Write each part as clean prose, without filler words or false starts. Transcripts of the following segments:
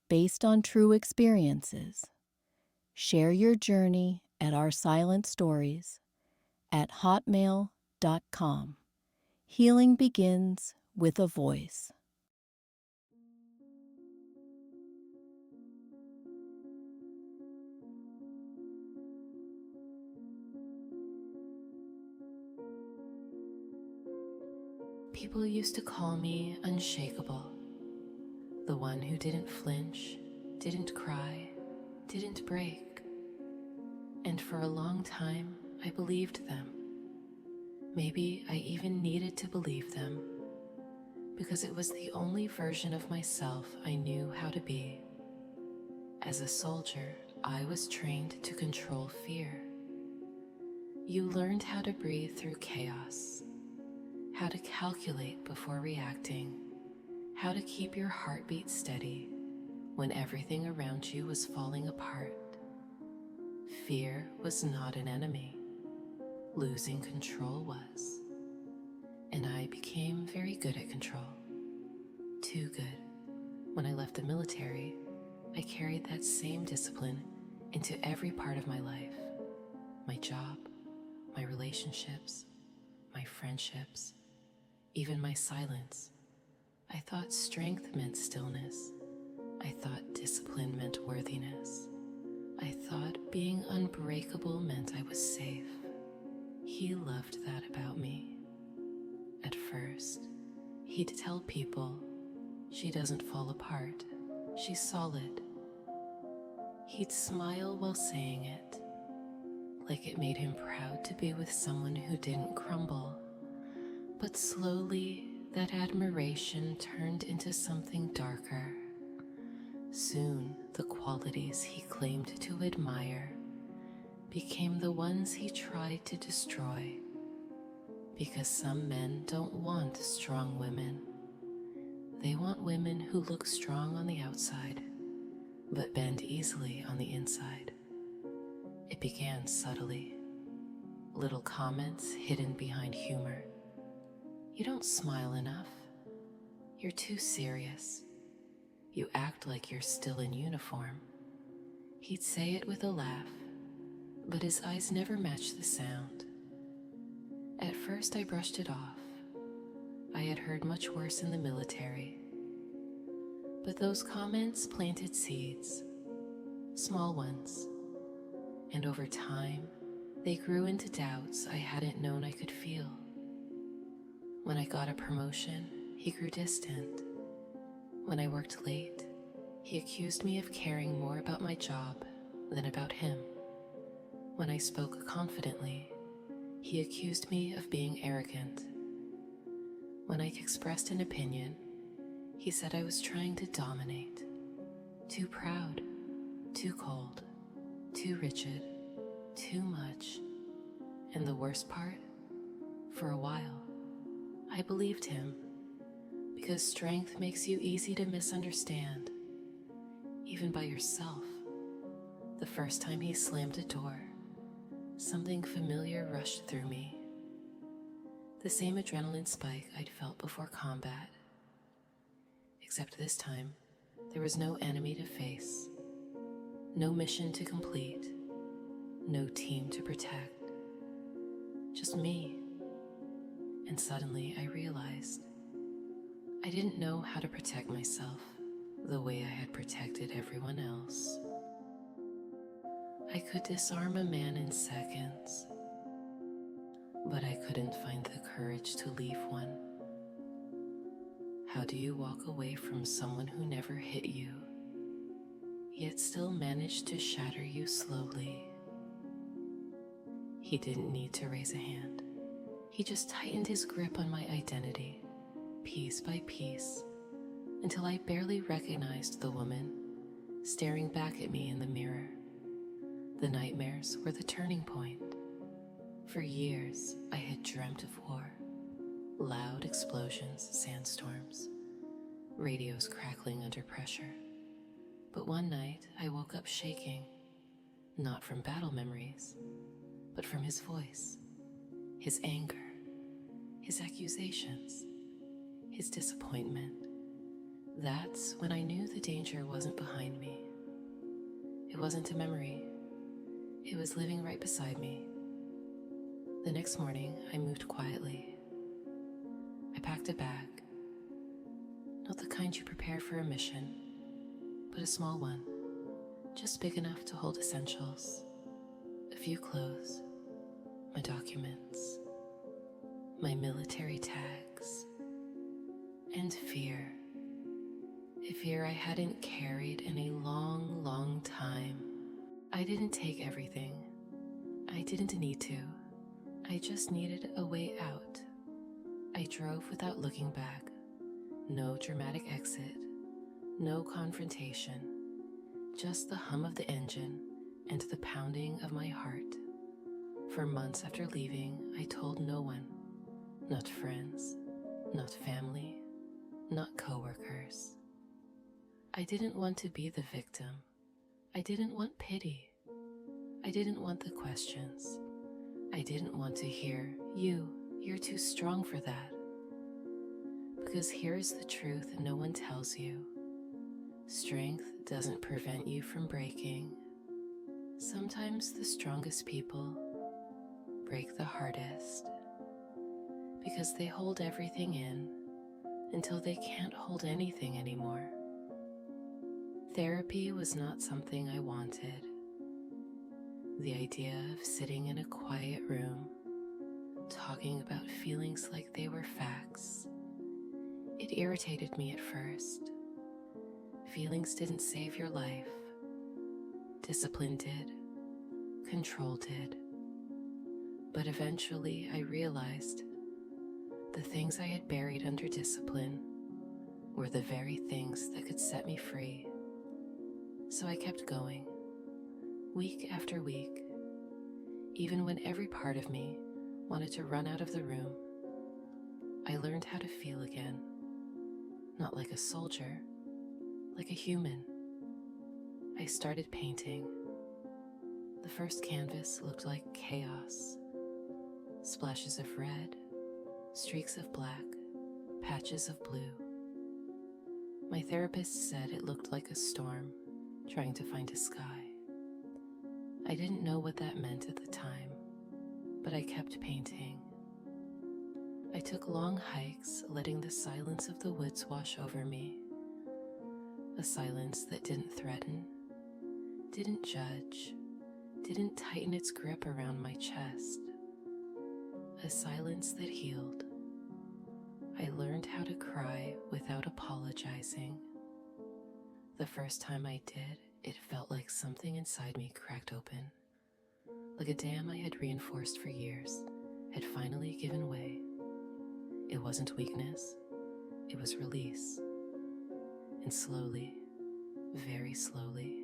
based on true experiences. Share your journey at OurSilentStories at hotmail.com. Healing begins with a voice. People used to call me unshakable, the one who didn't flinch, didn't cry, didn't break. And for a long time, I believed them. Maybe I even needed to believe them, because it was the only version of myself I knew how to be. As a soldier, I was trained to control fear. You learned how to breathe through chaos, how to calculate before reacting, how to keep your heartbeat steady when everything around you was falling apart. Fear was not an enemy. Losing control was. And I became very good at control. Too good. When I left the military, I carried that same discipline into every part of my life. My job, my relationships, my friendships, even my silence. I thought strength meant stillness. I thought discipline meant worthiness. I thought being unbreakable meant I was safe. He loved that about me. At first, he'd tell people, "She doesn't fall apart, she's solid." He'd smile while saying it, like it made him proud to be with someone who didn't crumble. But slowly, that admiration turned into something darker. Soon, the qualities he claimed to admire became the ones he tried to destroy. Because some men don't want strong women. They want women who look strong on the outside, but bend easily on the inside. It began subtly. Little comments hidden behind humor. "You don't smile enough. You're too serious. You act like you're still in uniform." He'd say it with a laugh, but his eyes never matched the sound. At first I brushed it off. I had heard much worse in the military. But those comments planted seeds, small ones, and over time, they grew into doubts I hadn't known I could feel. When I got a promotion, he grew distant. When I worked late, he accused me of caring more about my job than about him. When I spoke confidently, he accused me of being arrogant. When I expressed an opinion, he said I was trying to dominate. Too proud, too cold, too rigid, too much. And the worst part, for a while, I believed him, because strength makes you easy to misunderstand, even by yourself. The first time he slammed a door, something familiar rushed through me. The same adrenaline spike I'd felt before combat. Except this time, there was no enemy to face, no mission to complete, no team to protect. Just me. And suddenly I realized I didn't know how to protect myself the way I had protected everyone else. I could disarm a man in seconds, but I couldn't find the courage to leave one. How do you walk away from someone who never hit you, yet still managed to shatter you slowly? He didn't need to raise a hand. He just tightened his grip on my identity, piece by piece, until I barely recognized the woman staring back at me in the mirror. The nightmares were the turning point. For years, I had dreamt of war. Loud explosions, sandstorms, radios crackling under pressure. But one night, I woke up shaking, not from battle memories, but from his voice, his anger, his accusations, his disappointment. That's when I knew the danger wasn't behind me. It wasn't a memory. It was living right beside me. The next morning, I moved quietly. I packed a bag. Not the kind you prepare for a mission, but a small one, just big enough to hold essentials. A few clothes, my documents, my military tags, and fear. A fear I hadn't carried in a long, long time. I didn't take everything. I didn't need to. I just needed a way out. I drove without looking back. No dramatic exit. No confrontation. Just the hum of the engine and the pounding of my heart. For months after leaving, I told no one. Not friends. Not family. Not coworkers. I didn't want to be the victim. I didn't want pity. I didn't want the questions. I didn't want to hear, you're too strong for that. Because here's the truth no one tells you. Strength doesn't prevent you from breaking. Sometimes the strongest people break the hardest because they hold everything in until they can't hold anything anymore. Therapy was not something I wanted. The idea of sitting in a quiet room, talking about feelings like they were facts, it irritated me at first. Feelings didn't save your life. Discipline did. Control did. But eventually I realized the things I had buried under discipline were the very things that could set me free. So I kept going, week after week, even when every part of me wanted to run out of the room. I learned how to feel again, not like a soldier, like a human. I started painting. The first canvas looked like chaos. Splashes of red, streaks of black, patches of blue. My therapist said it looked like a storm trying to find a sky. I didn't know what that meant at the time, but I kept painting. I took long hikes, letting the silence of the woods wash over me. A silence that didn't threaten, didn't judge, didn't tighten its grip around my chest. A silence that healed. I learned how to cry without apologizing. The first time I did, it felt like something inside me cracked open. Like a dam I had reinforced for years had finally given way. It wasn't weakness, it was release. And slowly, very slowly,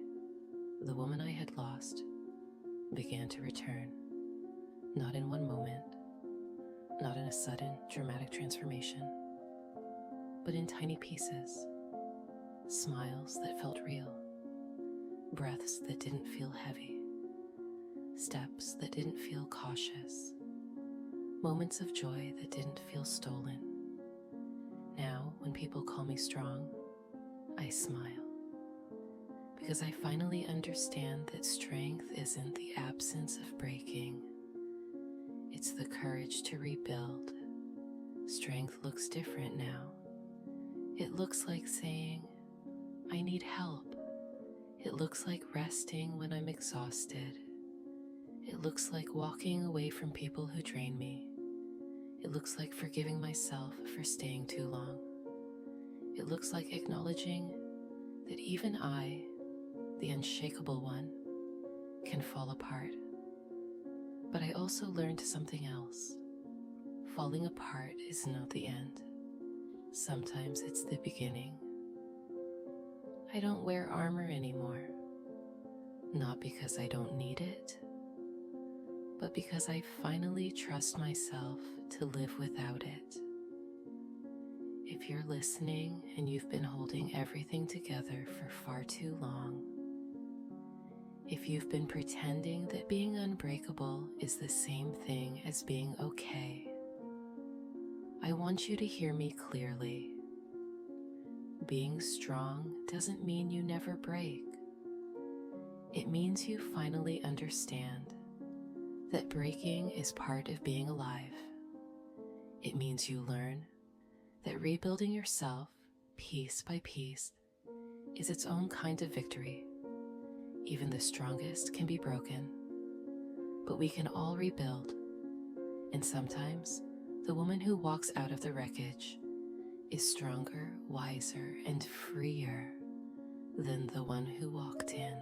the woman I had lost began to return. Not in one moment, not in a sudden, dramatic transformation, but in tiny pieces. Smiles that felt real, breaths that didn't feel heavy, steps that didn't feel cautious, moments of joy that didn't feel stolen. Now, when people call me strong, I smile, because I finally understand that strength isn't the absence of breaking. It's the courage to rebuild. Strength looks different now. It looks like saying, I need help. It looks like resting when I'm exhausted. It looks like walking away from people who drain me. It looks like forgiving myself for staying too long. It looks like acknowledging that even I, the unshakable one, can fall apart. But I also learned something else. Falling apart is not the end. Sometimes it's the beginning. I don't wear armor anymore. Not because I don't need it, but because I finally trust myself to live without it. If you're listening and you've been holding everything together for far too long, if you've been pretending that being unbreakable is the same thing as being okay, I want you to hear me clearly. Being strong doesn't mean you never break. It means you finally understand that breaking is part of being alive. It means you learn that rebuilding yourself piece by piece is its own kind of victory. Even the strongest can be broken, but we can all rebuild. And sometimes the woman who walks out of the wreckage is stronger, wiser, and freer than the one who walked in.